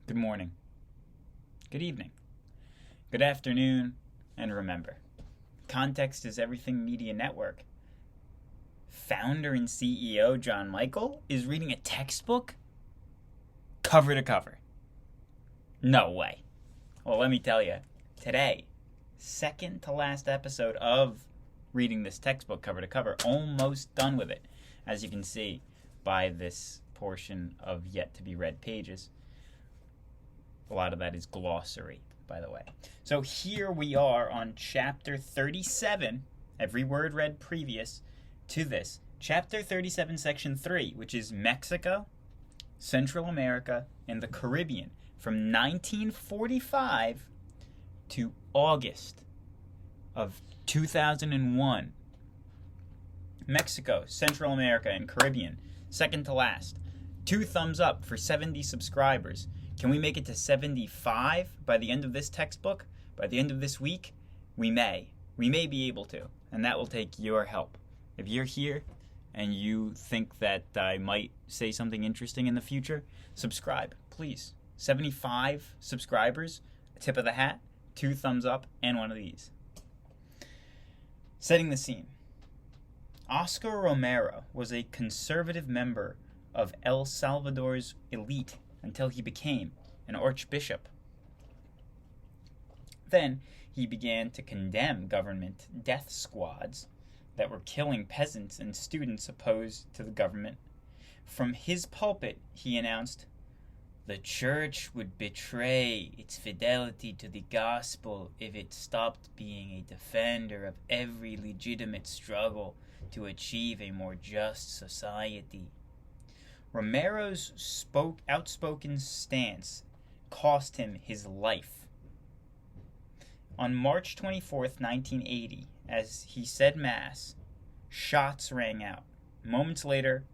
Good morning, good evening, good afternoon, and remember, Context is Everything Media Network. Founder and CEO John Michael is reading a textbook cover to cover. No way. Well, let me tell you, today, second to last episode of reading this textbook cover to cover, almost done with it, as you can see by this portion of yet to be read pages. A lot of that is glossary, by the way. So here we are on chapter 37, every word read previous to this. Chapter 37, section 3, which is Mexico, Central America, and the Caribbean from 1945 to August of 2001. Mexico, Central America, and Caribbean, second to last. 2 thumbs up for 70 subscribers. Can we make it to 75 by the end of this textbook? By the end of this week? We may. We may be able to. And that will take your help. If you're here and you think that I might say something interesting in the future, subscribe, please. 75 subscribers, a tip of the hat, 2 thumbs up, and one of these. Setting the scene. Oscar Romero was a conservative member of El Salvador's elite until he became an archbishop. Then he began to condemn government death squads that were killing peasants and students opposed to the government. From his pulpit, he announced, "The church would betray its fidelity to the gospel if it stopped being a defender of every legitimate struggle to achieve a more just society." Romero's outspoken stance cost him his life. On March 24th, 1980, as he said Mass, shots rang out. Moments later,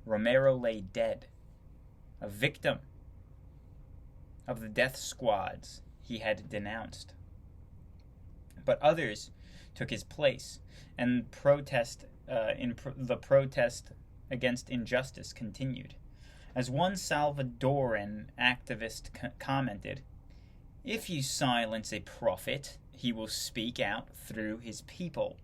Romero lay dead, a victim of the death squads he had denounced. But others took his place, and the protest against injustice continued. As one Salvadoran activist commented, "If you silence a prophet, he will speak out through his people."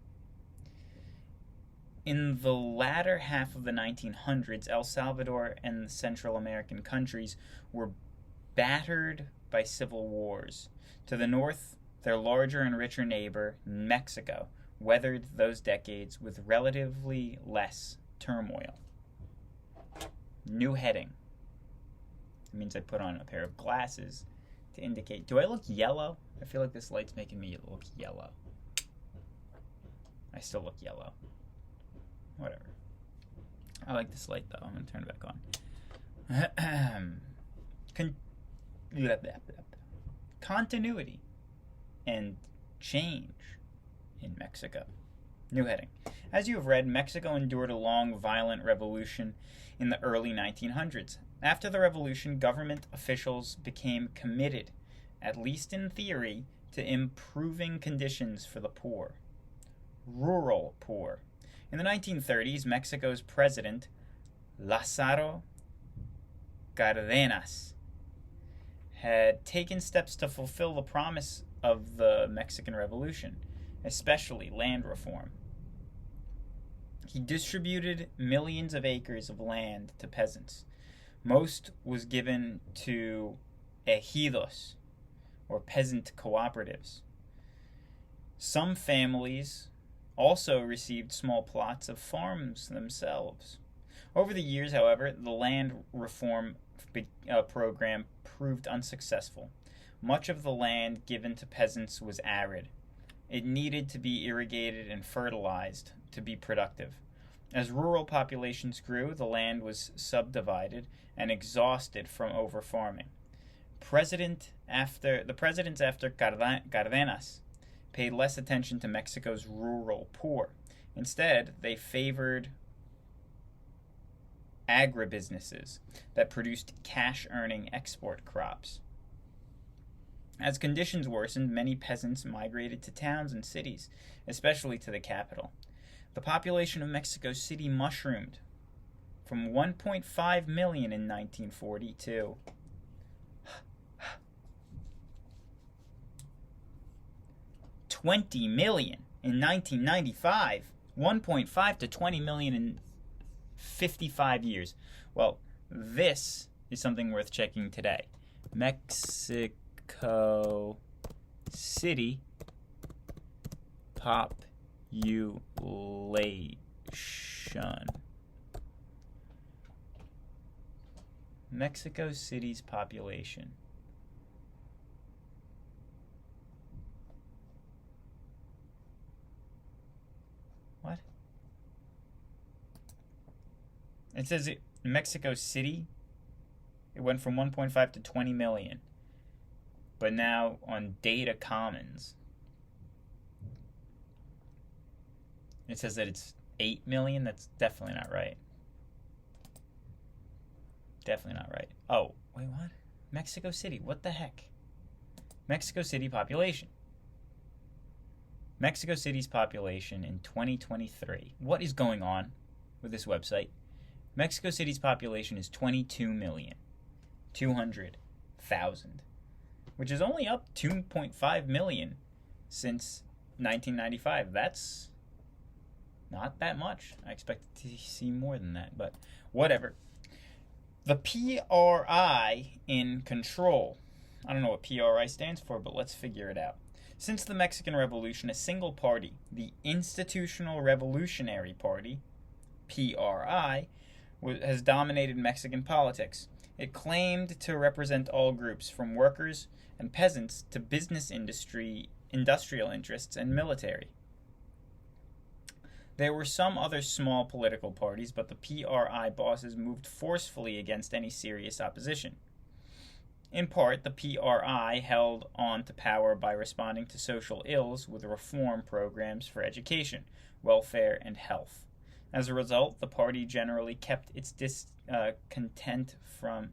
In the latter half of the 1900s, El Salvador and the Central American countries were battered by civil wars. To the north, their larger and richer neighbor, Mexico, weathered those decades with relatively less turmoil. New heading. It means I put on a pair of glasses to indicate. Do I look yellow? I feel like this light's making me look yellow. I still look yellow. Whatever. I like this light though. I'm going to turn it back on. Continuity and change in Mexico. New heading. As you have read, Mexico endured a long, violent revolution in the early 1900s. After the revolution, government officials became committed, at least in theory, to improving conditions for the poor. Rural poor. In the 1930s, Mexico's president, Lázaro Cárdenas, had taken steps to fulfill the promise of the Mexican Revolution, especially land reform. He distributed millions of acres of land to peasants. Most was given to ejidos, or peasant cooperatives. Some families also received small plots of farms themselves. Over the years, however, the land reform program proved unsuccessful. Much of the land given to peasants was arid. It needed to be irrigated and fertilized to be productive. As rural populations grew, the land was subdivided and exhausted from over-farming. The presidents after Cárdenas paid less attention to Mexico's rural poor. Instead, they favored agribusinesses that produced cash-earning export crops. As conditions worsened, many peasants migrated to towns and cities, especially to the capital. The population of Mexico City mushroomed from 1.5 million in 1940 to 20 million in 1995, 1.5 to 20 million in 55 years. Well, this is something worth checking today. Mexico City population. Mexico City's population. What? It says Mexico City, it went from 1.5 to 20 million. But now on Data Commons, it says that it's 8 million. That's definitely not right. Definitely not right. Oh, wait, what? Mexico City. What the heck? Mexico City population. Mexico City's population in 2023. What is going on with this website? Mexico City's population is 22,200,000, which is only up 2.5 million since 1995. That's not that much. I expected to see more than that, but whatever. The PRI in control. I don't know what PRI stands for, but let's figure it out. Since the Mexican Revolution, a single party, the Institutional Revolutionary Party, PRI, has dominated Mexican politics. It claimed to represent all groups, from workers and peasants to business industry, industrial interests, and military. There were some other small political parties, but the PRI bosses moved forcefully against any serious opposition. In part, the PRI held on to power by responding to social ills with reform programs for education, welfare, and health. As a result, the party generally kept its discontent from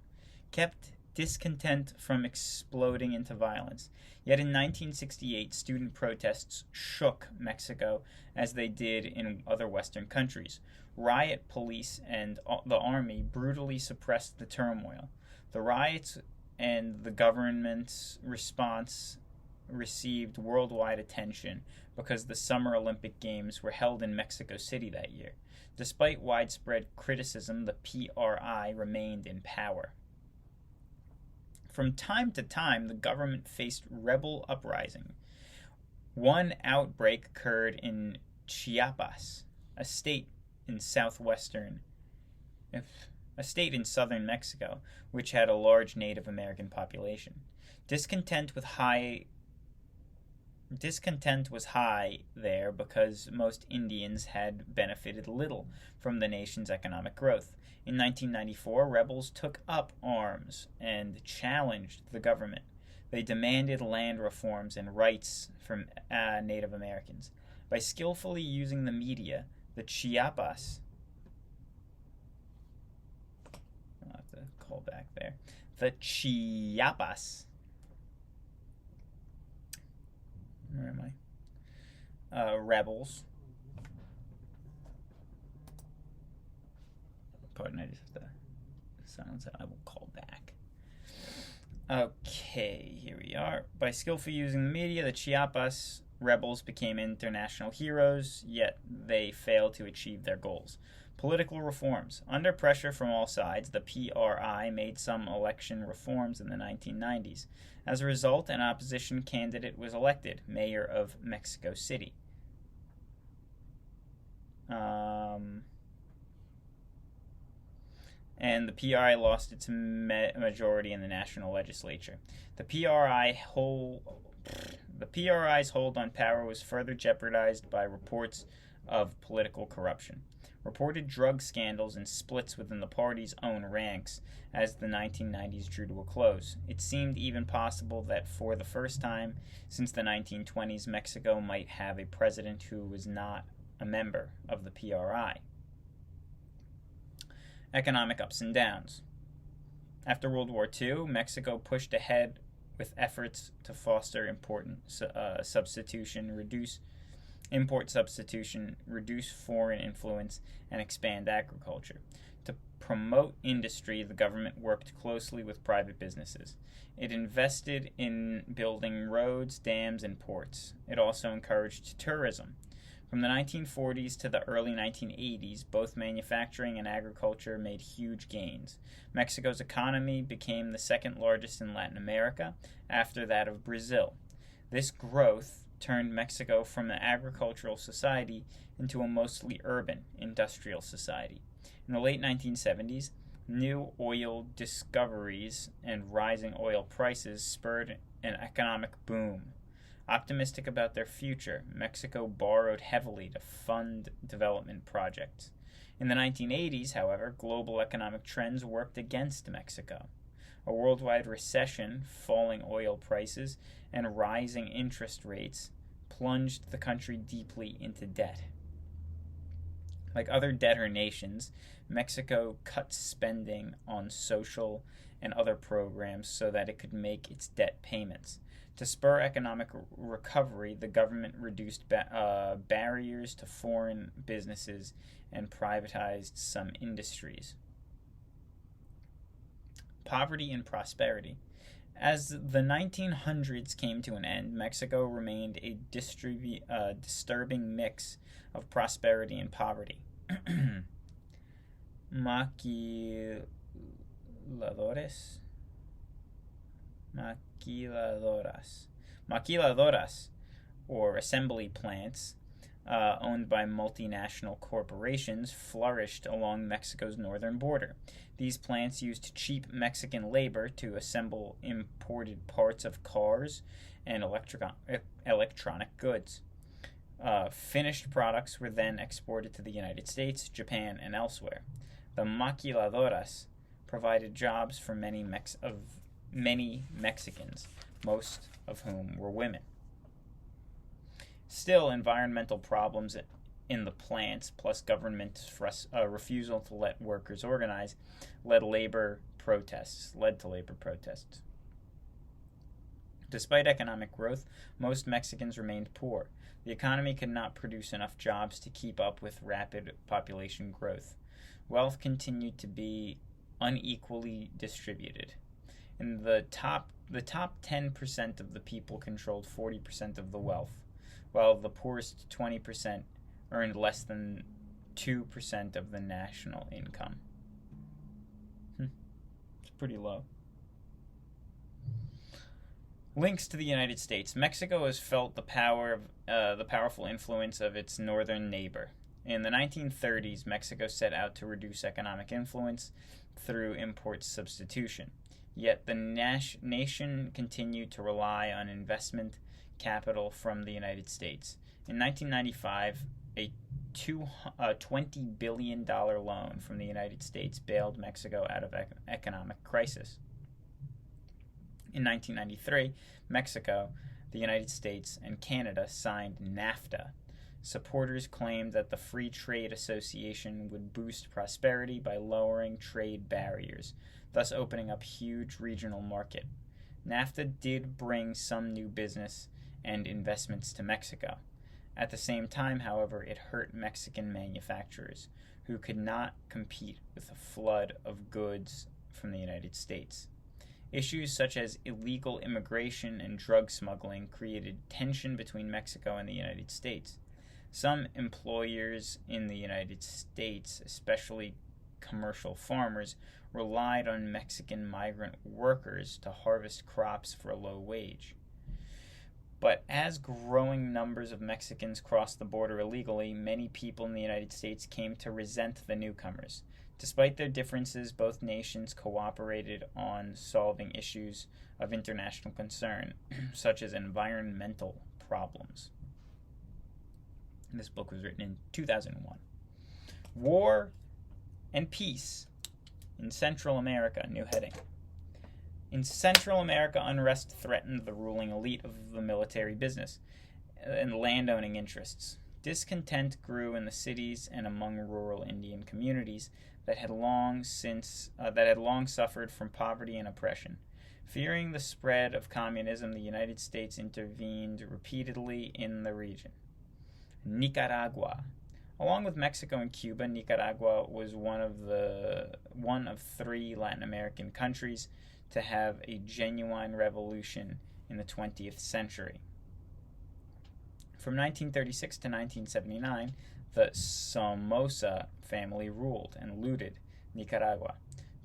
exploding into violence. Yet in 1968, student protests shook Mexico as they did in other Western countries. Riot police and the army brutally suppressed the turmoil. The riots and the government's response received worldwide attention because the Summer Olympic Games were held in Mexico City that year. Despite widespread criticism, the PRI remained in power. From time to time, the government faced rebel uprising. One outbreak occurred in Chiapas, a state in southern Mexico, which had a large Native American population. Discontent was high there because most Indians had benefited little from the nation's economic growth. In 1994, rebels took up arms and challenged the government. They demanded land reforms and rights from Native Americans. By skillfully using the media, the Chiapas... I'll have to call back there. The Chiapas... Where am I? Rebels. Pardon, I just have to silence that. I will call back. Okay, here we are. By skillfully using the media, the Chiapas rebels became international heroes, yet they failed to achieve their goals. Political reforms. Under pressure from all sides, the PRI made some election reforms in the 1990s. As a result, an opposition candidate was elected, mayor of Mexico City. And the PRI lost its majority in the national legislature. The PRI's hold on power was further jeopardized by reports of political corruption. Reported drug scandals and splits within the party's own ranks as the 1990s drew to a close. It seemed even possible that for the first time since the 1920s, Mexico might have a president who was not a member of the PRI. Economic ups and downs. After World War II, Mexico pushed ahead with efforts to foster import substitution, reduce foreign influence, and expand agriculture. To promote industry, the government worked closely with private businesses. It invested in building roads, dams, and ports. It also encouraged tourism. From the 1940s to the early 1980s, both manufacturing and agriculture made huge gains. Mexico's economy became the second largest in Latin America, after that of Brazil. This growth turned Mexico from an agricultural society into a mostly urban, industrial society. In the late 1970s, new oil discoveries and rising oil prices spurred an economic boom. Optimistic about their future, Mexico borrowed heavily to fund development projects. In the 1980s, however, global economic trends worked against Mexico. A worldwide recession, falling oil prices, and rising interest rates plunged the country deeply into debt. Like other debtor nations, Mexico cut spending on social and other programs so that it could make its debt payments. To spur economic recovery, the government reduced barriers to foreign businesses and privatized some industries. Poverty and prosperity. As the 1900s came to an end, Mexico remained a disturbing mix of prosperity and poverty. Maquiladoras, or assembly plants, owned by multinational corporations, flourished along Mexico's northern border. These plants used cheap Mexican labor to assemble imported parts of cars and electronic goods. Finished products were then exported to the United States, Japan, and elsewhere. The maquiladoras provided jobs for many Mexicans, most of whom were women. Still, environmental problems in the plants, plus government refusal to let workers organize, led to labor protests. Despite economic growth, most Mexicans remained poor. The economy could not produce enough jobs to keep up with rapid population growth. Wealth continued to be unequally distributed. In the top 10% of the people controlled 40% of the wealth, while the poorest 20% earned less than 2% of the national income. It's pretty low. Links to the United States. Mexico has felt the powerful influence of its northern neighbor. In the 1930s, Mexico set out to reduce economic influence through import substitution. Yet the nation continued to rely on investment capital from the United States. In 1995, a $20 billion loan from the United States bailed Mexico out of economic crisis. In 1993, Mexico, the United States, and Canada signed NAFTA. Supporters claimed that the Free Trade Association would boost prosperity by lowering trade barriers, thus opening up huge regional market. NAFTA did bring some new business and investments to Mexico. At the same time, however, it hurt Mexican manufacturers, who could not compete with a flood of goods from the United States. Issues such as illegal immigration and drug smuggling created tension between Mexico and the United States. Some employers in the United States, especially commercial farmers, relied on Mexican migrant workers to harvest crops for a low wage. But as growing numbers of Mexicans crossed the border illegally, many people in the United States came to resent the newcomers. Despite their differences, both nations cooperated on solving issues of international concern, such as environmental problems. This book was written in 2001. War and Peace in Central America, new heading. In Central America, unrest threatened the ruling elite of the military business and landowning interests. Discontent grew in the cities and among rural Indian communities that had long suffered from poverty and oppression. Fearing the spread of communism, the United States intervened repeatedly in the region. Nicaragua. Along with Mexico and Cuba, Nicaragua was one of three Latin American countries to have a genuine revolution in the 20th century. From 1936 to 1979, the Somoza family ruled and looted Nicaragua.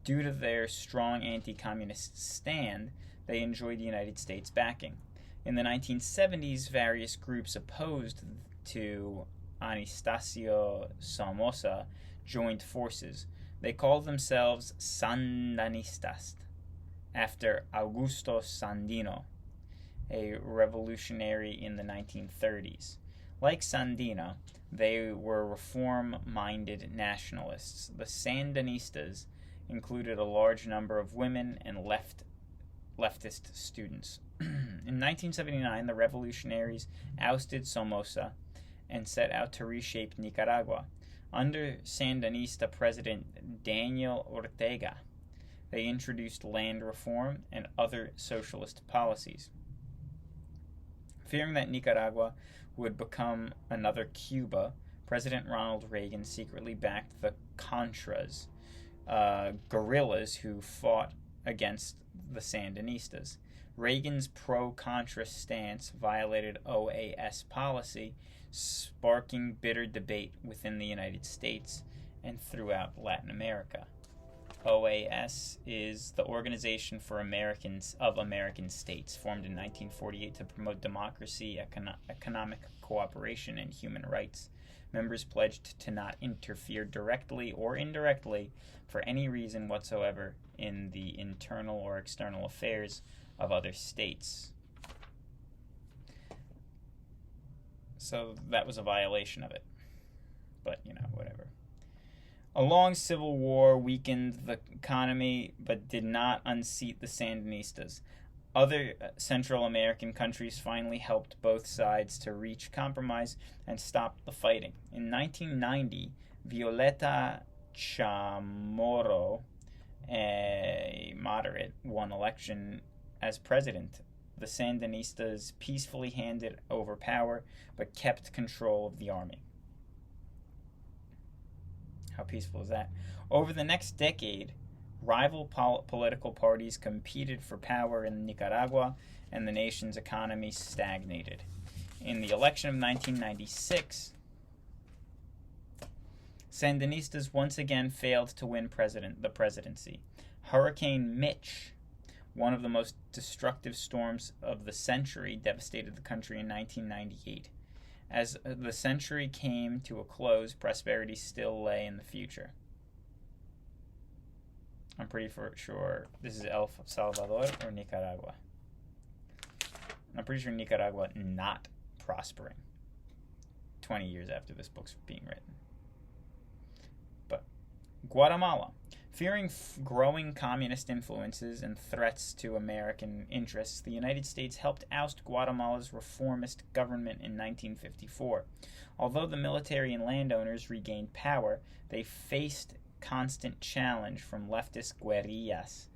Due to their strong anti-communist stand, they enjoyed the United States backing. In the 1970s, various groups opposed to Anastasio Somoza joined forces. They called themselves Sandinistas, after Augusto Sandino, a revolutionary in the 1930s. Like Sandino, they were reform-minded nationalists. The Sandinistas included a large number of women and leftist students. In 1979, the revolutionaries ousted Somoza and set out to reshape Nicaragua. Under Sandinista President Daniel Ortega, they introduced land reform and other socialist policies. Fearing that Nicaragua would become another Cuba, President Ronald Reagan secretly backed the Contras, guerrillas who fought against the Sandinistas. Reagan's pro-Contra stance violated OAS policy, sparking bitter debate within the United States and throughout Latin America. OAS is the Organization for American States, formed in 1948 to promote democracy, economic cooperation, and human rights. Members pledged to not interfere directly or indirectly for any reason whatsoever in the internal or external affairs of other states. So that was a violation of it. But, whatever. A long civil war weakened the economy but did not unseat the Sandinistas. Other Central American countries finally helped both sides to reach compromise and stop the fighting. In 1990, Violeta Chamorro, a moderate, won election as president. The Sandinistas peacefully handed over power but kept control of the army. How peaceful is that? Over the next decade, rival political parties competed for power in Nicaragua, and the nation's economy stagnated. In the election of 1996, Sandinistas once again failed to win the presidency. Hurricane Mitch, one of the most destructive storms of the century, devastated the country in 1998. As the century came to a close, prosperity still lay in the future. I'm pretty sure this is El Salvador or Nicaragua. I'm pretty sure Nicaragua not prospering 20 years after this book's being written. But Guatemala. Fearing growing communist influences and threats to American interests, the United States helped oust Guatemala's reformist government in 1954. Although the military and landowners regained power, they faced constant challenge from leftist guerrillas.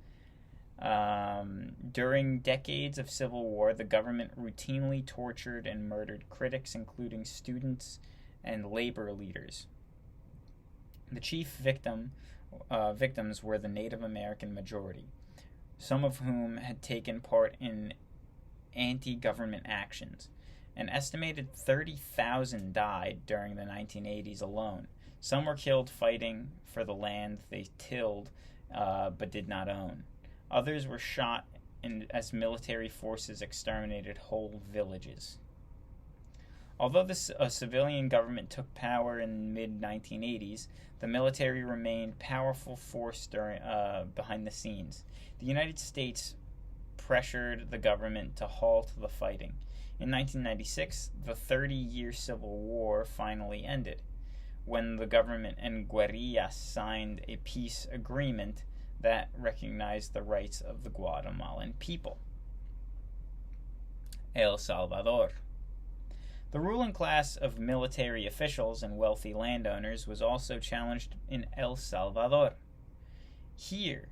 During decades of civil war, the government routinely tortured and murdered critics, including students and labor leaders. The chief victims were the Native American majority, some of whom had taken part in anti-government actions. An estimated 30,000 died during the 1980s alone. Some were killed fighting for the land they tilled but did not own. Others were shot as military forces exterminated whole villages. Although a civilian government took power in the mid-1980s, the military remained powerful force behind the scenes. The United States pressured the government to halt the fighting. In 1996, the 30-year Civil War finally ended, when the government and guerrillas signed a peace agreement that recognized the rights of the Guatemalan people. El Salvador. The ruling class of military officials and wealthy landowners was also challenged in El Salvador. Here,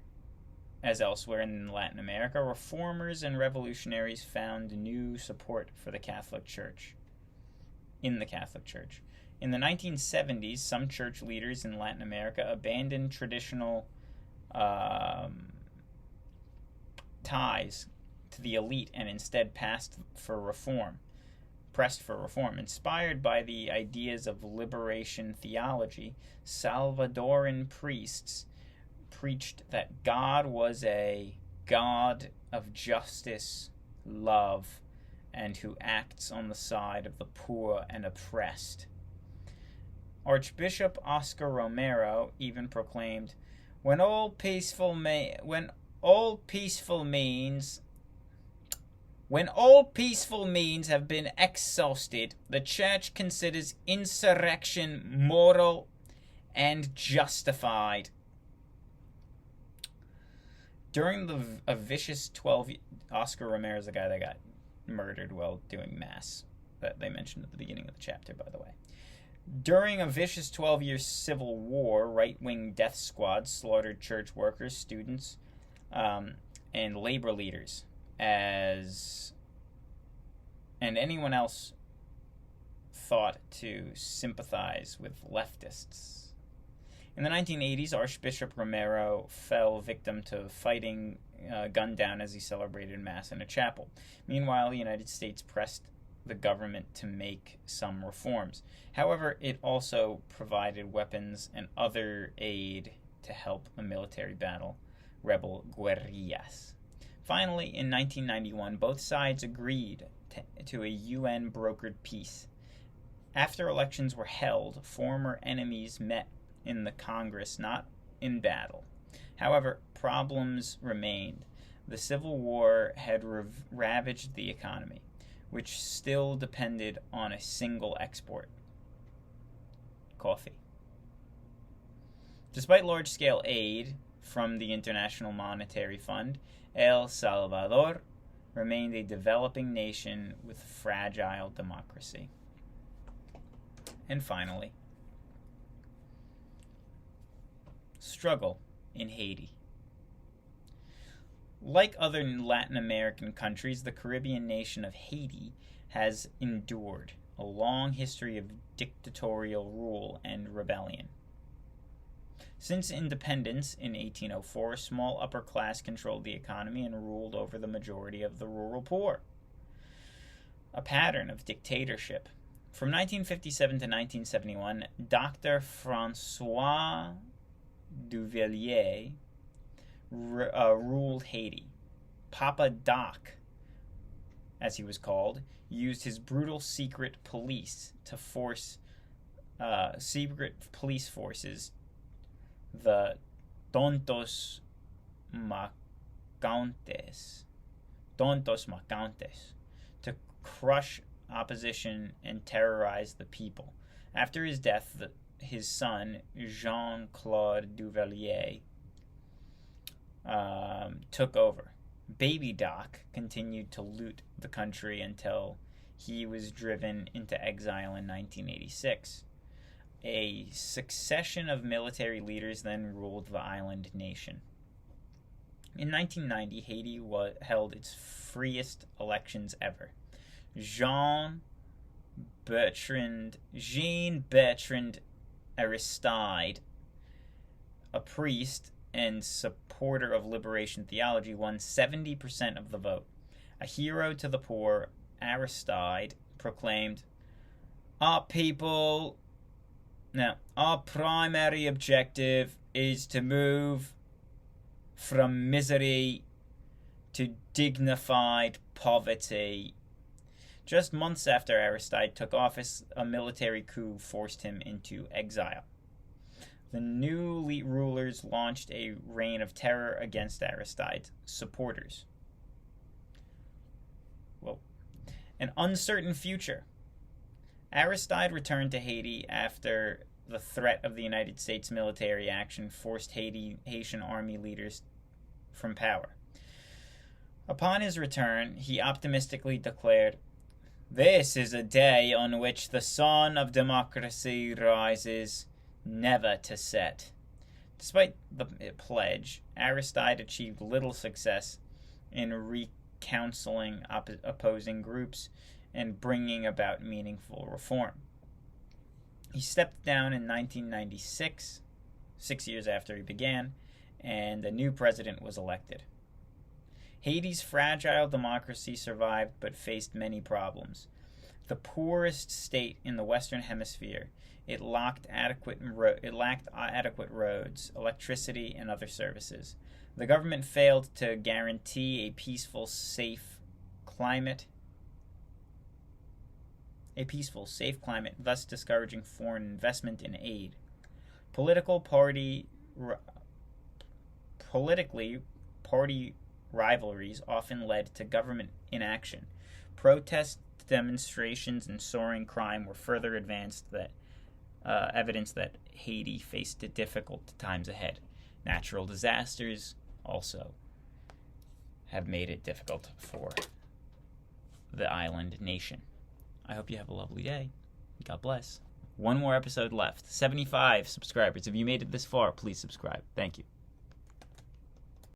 as elsewhere in Latin America, reformers and revolutionaries found new support for the Catholic Church. In the Catholic Church. In the 1970s, some church leaders in Latin America abandoned traditional ties to the elite and instead pressed for reform. Inspired by the ideas of liberation theology, Salvadoran priests preached that God was a God of justice, love, and who acts on the side of the poor and oppressed. Archbishop Oscar Romero even proclaimed, when all peaceful means have been exhausted, the Church considers insurrection moral and justified. During a vicious 12... Oscar Romero is the guy that got murdered while doing Mass, that they mentioned at the beginning of the chapter, by the way. During a vicious 12-year civil war, right-wing death squads slaughtered church workers, students, and labor leaders, and anyone else thought to sympathize with leftists. In the 1980s, Archbishop Romero fell victim to fighting gunned down as he celebrated Mass in a chapel. Meanwhile, the United States pressed the government to make some reforms. However, it also provided weapons and other aid to help a military battle rebel guerrillas. Finally, in 1991, both sides agreed to a UN-brokered peace. After elections were held, former enemies met in the Congress, not in battle. However, problems remained. The Civil War had ravaged the economy, which still depended on a single export: coffee. Despite large-scale aid from the International Monetary Fund, El Salvador remained a developing nation with fragile democracy. And finally, struggle in Haiti. Like other Latin American countries, the Caribbean nation of Haiti has endured a long history of dictatorial rule and rebellion. Since independence in 1804, a small upper class controlled the economy and ruled over the majority of the rural poor. A pattern of dictatorship. From 1957 to 1971, Dr. Francois Duvalier ruled Haiti. Papa Doc, as he was called, used his brutal secret police forces, the Tontos Macantes, to crush opposition and terrorize the people. After his death, his son, Jean-Claude Duvalier, took over. Baby Doc continued to loot the country until he was driven into exile in 1986. A succession of military leaders then ruled the island nation. In 1990, Haiti held its freest elections ever. Jean-Bertrand Aristide, a priest and supporter of liberation theology, won 70% of the vote. A hero to the poor, Aristide proclaimed, Our primary objective is to move from misery to dignified poverty. Just months after Aristide took office, a military coup forced him into exile. The new rulers launched a reign of terror against Aristide's supporters. An uncertain future. Aristide returned to Haiti after the threat of the United States military action forced Haitian army leaders from power. Upon his return, he optimistically declared, "This is a day on which the sun of democracy rises, never to set." Despite the pledge, Aristide achieved little success in reconciling opposing groups and bringing about meaningful reform. He stepped down in 1996, 6 years after he began, and a new president was elected. Haiti's fragile democracy survived but faced many problems. The poorest state in the Western Hemisphere, it lacked adequate roads, electricity, and other services. The government failed to guarantee a peaceful, safe climate, thus discouraging foreign investment in aid. Politically, party rivalries often led to government inaction. Protests, demonstrations, and soaring crime were further evidence that Haiti faced difficult times ahead. Natural disasters also have made it difficult for the island nation. I hope you have a lovely day. God bless. One more episode left. 75 subscribers. If you made it this far, please subscribe. Thank you.